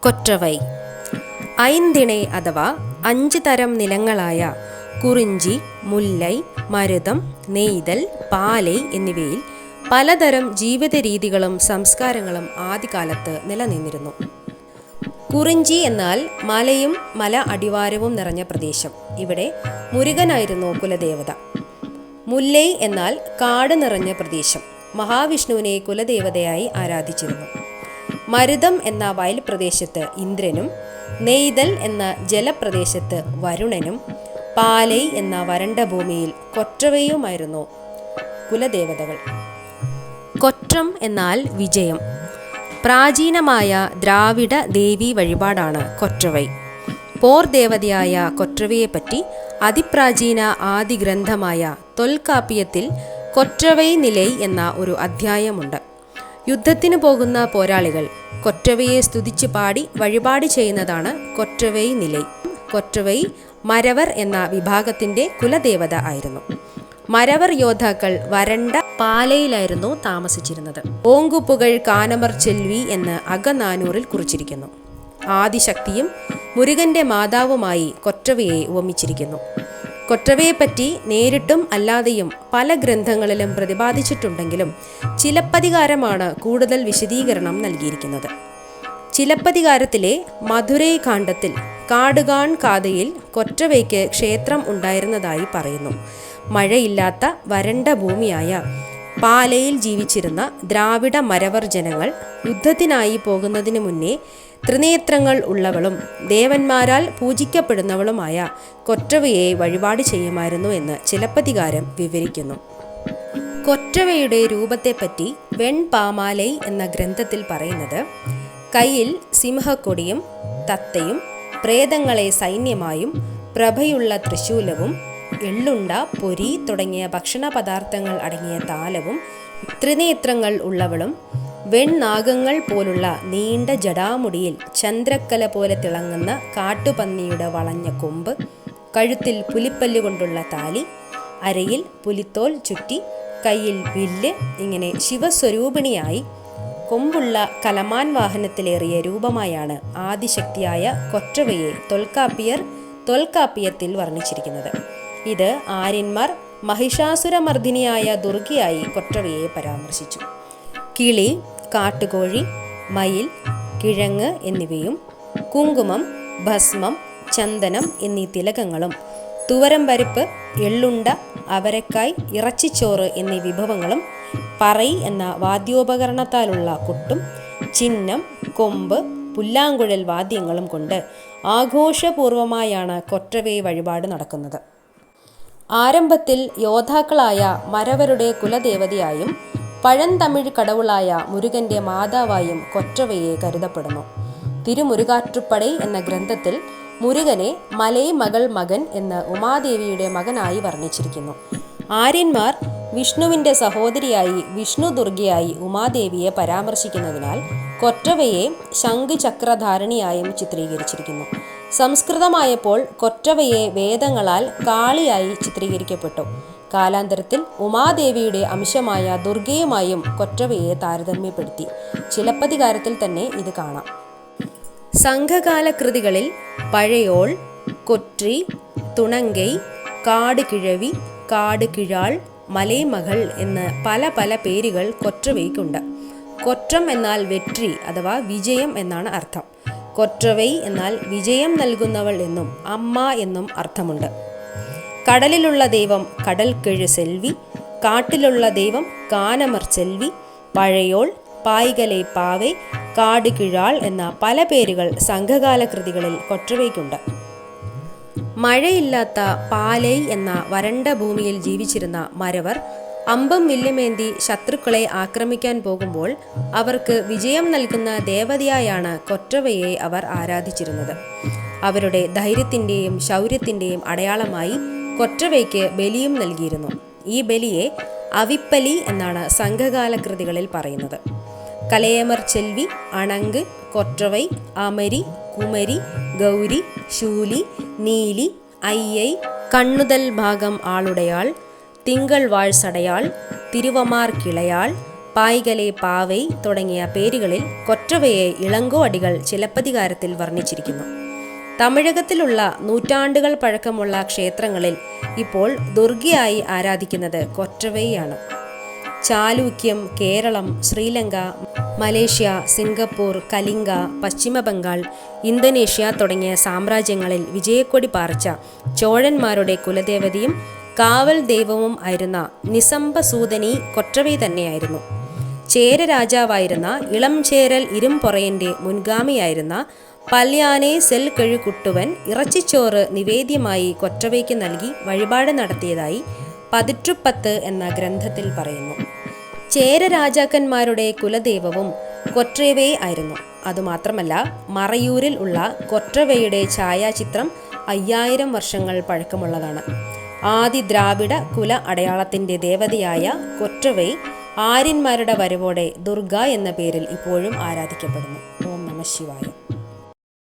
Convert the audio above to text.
കൊற்றവൈ. ഐന്തിണை അഥവാ 5 തരം നിലങ്ങളായ കുറിഞ്ചി, മുല്ലൈ, മരുതം, നെയ്തൽ, പാലൈ എന്നിവയിൽ പലതരം ജീവിത രീതികളും സംസ്കാരങ്ങളും ആദ്യകാലത്ത് നിലനിന്നിരുന്നു. കുറിഞ്ചി എന്നാൽ മലയും മല അടിവാരവും നിറഞ്ഞ പ്രദേശം. ഇവിടെ മുരുകനായിരുന്നു കുലദേവത. മുല്ലൈ എന്നാൽ കാട് നിറഞ്ഞ പ്രദേശം. മഹാവിഷ്ണുവിനെ കുലദേവതയായി ആരാധിച്ചിരുന്നു. മരുതം എന്ന വയൽ പ്രദേശത്ത് ഇന്ദ്രനും, നെയ്തൽ എന്ന ജലപ്രദേശത്ത് വരുണനും, പാലൈ എന്ന വരണ്ട ഭൂമിയിൽ കൊற்றവയുമായിരുന്നു കുലദേവതകൾ. കൊറ്റം എന്നാൽ വിജയം. പ്രാചീനമായ ദ്രാവിഡ ദേവീ വഴിപാടാണ് കൊற்றവൈ. പോർ ദേവതയായ കൊற்றവയെപ്പറ്റി അതിപ്രാചീന ആദിഗ്രന്ഥമായ തൊൽക്കാപ്പിയത്തിൽ കൊற்றവൈ നിലൈ എന്ന ഒരു അധ്യായമുണ്ട്. യുദ്ധത്തിന് പോകുന്ന പോരാളികൾ കൊற்றവയെ സ്തുതിച്ച് പാടി വഴിപാട് ചെയ്യുന്നതാണ് കൊற்றവൈ നിലൈ. കൊற்றവൈ മരവർ എന്ന വിഭാഗത്തിൻ്റെ കുലദേവത ആയിരുന്നു. മരവർ യോദ്ധാക്കൾ വരണ്ട പാലയിലായിരുന്നു താമസിച്ചിരുന്നത്. ഓങ്കുപ്പുകൾ കാനമർ ചെൽവി എന്ന് അകനാനൂറിൽ കുറിച്ചിരിക്കുന്നു. ആദിശക്തിയും മുരുകന്റെ മാതാവുമായി കൊற்றവയെ ഉപമിച്ചിരിക്കുന്നു. കൊற்றവയെപ്പറ്റി നേരിട്ടും അല്ലാതെയും പല ഗ്രന്ഥങ്ങളിലും പ്രതിപാദിച്ചിട്ടുണ്ടെങ്കിലും ചിലപ്പതികാരമാണ് കൂടുതൽ വിശദീകരണം നൽകിയിരിക്കുന്നത്. ചിലപ്പതികാരത്തിലെ മധുരൈ കാണ്ഡത്തിൽ കാടുകാൺ കാതയിൽ കൊற்றവയ്ക്ക് ക്ഷേത്രം ഉണ്ടായിരുന്നതായി പറയുന്നു. മഴയില്ലാത്ത വരണ്ട ഭൂമിയായ പാലയിൽ ജീവിച്ചിരുന്ന ദ്രാവിഡ മരവർ ജനങ്ങൾ യുദ്ധത്തിനായി പോകുന്നതിന് മുന്നേ ത്രിനേത്രങ്ങൾ ഉള്ളവളും ദേവന്മാരാൽ പൂജിക്കപ്പെടുന്നവളുമായ കൊற்றവയെ വഴിപാട് ചെയ്യുമായിരുന്നു എന്ന് ചിലപ്പതികാരം വിവരിക്കുന്നു. കൊற்றവയുടെ രൂപത്തെപ്പറ്റി വെൺപാമാലൈ എന്ന ഗ്രന്ഥത്തിൽ പറയുന്നത്, കയ്യിൽ സിംഹക്കൊടിയും തത്തയും പ്രേതങ്ങളെ സൈന്യമായും പ്രഭയുള്ള തൃശൂലവും എള്ളുണ്ട, പൊരി തുടങ്ങിയ ഭക്ഷണ പദാർത്ഥങ്ങൾ അടങ്ങിയ താലവും ത്രിനേത്രങ്ങൾ ഉള്ളവളും വെൺനാഗങ്ങൾ പോലുള്ള നീണ്ട ജടാമുടിയിൽ ചന്ദ്രക്കല പോലെ തിളങ്ങുന്ന കാട്ടുപന്നിയുടെ വളഞ്ഞ കൊമ്പ്, കഴുത്തിൽ പുലിപ്പല്ല് കൊണ്ടുള്ള താലി, അരയിൽ പുലിത്തോൽ ചുറ്റി, കയ്യിൽ വില്ല്, ഇങ്ങനെ ശിവസ്വരൂപിണിയായി കൊമ്പുള്ള കലമാൻ വാഹനത്തിലേറിയ രൂപമായാണ് ആദിശക്തിയായ കൊற்றവയെ തൊൽക്കാപ്പിയത്തിൽ വർണ്ണിച്ചിരിക്കുന്നത്. ഇത് ആര്യന്മാർ മഹിഷാസുരമർദ്ദിനിയായ ദുർഗയായി കൊற்றവയെ പരാമർശിച്ചു. കിളി, കാട്ടുകോഴി, മയിൽ, കിഴങ്ങ് എന്നിവയും കുങ്കുമം, ഭസ്മം, ചന്ദനം എന്നീ തിലകങ്ങളും തുവരം പരിപ്പ്, എള്ളുണ്ട, അവരക്കായ്, ഇറച്ചിച്ചോറ് എന്നീ വിഭവങ്ങളും പറൈ എന്ന വാദ്യോപകരണത്താലുള്ള കൊട്ടും ചിഹ്നം, കൊമ്പ്, പുല്ലാങ്കുഴൽ വാദ്യങ്ങളും കൊണ്ട് ആഘോഷപൂർവമായാണ് കൊற்றവയെ വഴിപാട് നടക്കുന്നത്. ആരംഭത്തിൽ യോദ്ധാക്കളായ മരവരുടെ കുലദേവതയായും പഴന്തമിഴ് കടവുളായ മുരുകന്റെ മാതാവായും കൊற்றവയെ കരുതപ്പെടുന്നു. തിരുമുരുകാറ്റുപടൈ എന്ന ഗ്രന്ഥത്തിൽ മുരുകനെ മലൈ മകൾ മകൻ എന്ന് ഉമാദേവിയുടെ മകനായി വർണ്ണിച്ചിരിക്കുന്നു. ആര്യന്മാർ വിഷ്ണുവിൻ്റെ സഹോദരിയായി വിഷ്ണു ദുർഗയായി ഉമാദേവിയെ പരാമർശിക്കുന്നതിനാൽ കൊற்றവയെ ശംഖുചക്രധാരിണിയായും ചിത്രീകരിച്ചിരിക്കുന്നു. സംസ്കൃതമായപ്പോൾ കൊற்றവയെ വേദങ്ങളാൽ കാളിയായി ചിത്രീകരിക്കപ്പെട്ടു. കാലാന്തരത്തിൽ ഉമാദേവിയുടെ അംശമായ ദുർഗയുമായും കൊற்றവയെ താരതമ്യപ്പെടുത്തി. ചിലപ്പതികാരത്തിൽ തന്നെ ഇത് കാണാം. സംഘകാല കൃതികളിൽ പഴയോൾ, കൊട്രി, തുണങ്കൈ, കാട് കിഴവി, കാട് കിഴാൾ, മലൈമകൾ എന്ന് പല പല പേരുകൾ കൊற்றവയ്ക്കുണ്ട്. കൊറ്റം എന്നാൽ വെട്രി അഥവാ വിജയം എന്നാണ് അർത്ഥം. കൊற்றവൈ എന്നാൽ വിജയം നൽകുന്നവൾ എന്നും അമ്മ എന്നും അർത്ഥമുണ്ട്. കടലിലുള്ള ദൈവം കടൽക്കെഴു സെൽവി, കാട്ടിലുള്ള ദൈവം കാനമർ ചെൽവി, പഴയോൾ, പായ്കലെ പാവൈ, കാട് കിഴാൾ എന്ന പല പേരുകൾ സംഘകാല കൃതികളിൽ കൊற்றവയ്ക്കുണ്ട്. മഴയില്ലാത്ത പാലൈ എന്ന വരണ്ട ഭൂമിയിൽ ജീവിച്ചിരുന്ന മരവർ അമ്പും വില്ലുമേന്തി ശത്രുക്കളെ ആക്രമിക്കാൻ പോകുമ്പോൾ അവർക്ക് വിജയം നൽകുന്ന ദേവതയായാണ് കൊற்றവയെ അവർ ആരാധിച്ചിരുന്നത്. അവരുടെ ധൈര്യത്തിൻ്റെയും ശൗര്യത്തിൻ്റെയും അടയാളമായി കൊற்றവയ്ക്ക് ബലിയും നൽകിയിരുന്നു. ഈ ബലിയെ അവിപ്പലി എന്നാണ് സംഘകാല കൃതികളിൽ പറയുന്നത്. കലയമർ ചെൽവി, അണങ്ക്, കൊற்றവൈ, അമരി, കുമരി, ഗൗരി, ശൂലി, നീലി, അയ്യൈ, കണ്ണുതൽ ഭാഗം ആളുടയാൾ, തിങ്കൾ വാഴ്സടയാൾ, തിരുവമാർ കിളയാൾ, പായ്കലെ പാവൈ തുടങ്ങിയ പേരുകളിൽ കൊற்றവയെ ഇളങ്കോ അടികൾ ചിലപ്പതികാരത്തിൽ വർണ്ണിച്ചിരിക്കുന്നു. തമിഴകത്തിലുള്ള നൂറ്റാണ്ടുകൾ പഴക്കമുള്ള ക്ഷേത്രങ്ങളിൽ ഇപ്പോൾ ദുർഗയായി ആരാധിക്കുന്നത് കൊற்றവയെയാണ്. ചാലൂക്യം, കേരളം, ശ്രീലങ്ക, മലേഷ്യ, സിംഗപ്പൂർ, കലിംഗ, പശ്ചിമ ബംഗാൾ, ഇന്തോനേഷ്യ തുടങ്ങിയ സാമ്രാജ്യങ്ങളിൽ വിജയക്കൊടി പാറിച്ച ചോഴന്മാരുടെ കുലദേവതയും കാവൽ ദൈവവും ആയിരുന്ന നിസംബസൂദനി കൊற்றവൈ തന്നെയായിരുന്നു. ചേര രാജാവായിരുന്ന ഇളംചേരൽ ഇരുംപൊറയന്റെ മുൻഗാമിയായിരുന്ന പല്യാനെ സെൽകഴുകുട്ടുവൻ ഇറച്ചിച്ചോറ് നിവേദ്യമായി കൊற்றവയ്ക്ക് നൽകി വഴിപാട് നടത്തിയതായി പതിറ്റുപ്പത്ത് എന്ന ഗ്രന്ഥത്തിൽ പറയുന്നു. ചേര രാജാക്കന്മാരുടെ കുലദൈവവും കൊற்றവൈ ആയിരുന്നു. അതുമാത്രമല്ല, മറയൂരിൽ ഉള്ള കൊற்றവയുടെ ഛായാചിത്രം 5000 വർഷങ്ങൾ പഴക്കമുള്ളതാണ്. ആദി ദ്രാവിഡ കുല അടയാളത്തിൻ്റെ ദേവതയായ കൊற்றവൈ ആര്യന്മാരുടെ വരവോടെ ദുർഗ എന്ന പേരിൽ ഇപ്പോഴും ആരാധിക്കപ്പെടുന്നു. ഓം നമഃ ശിവായ.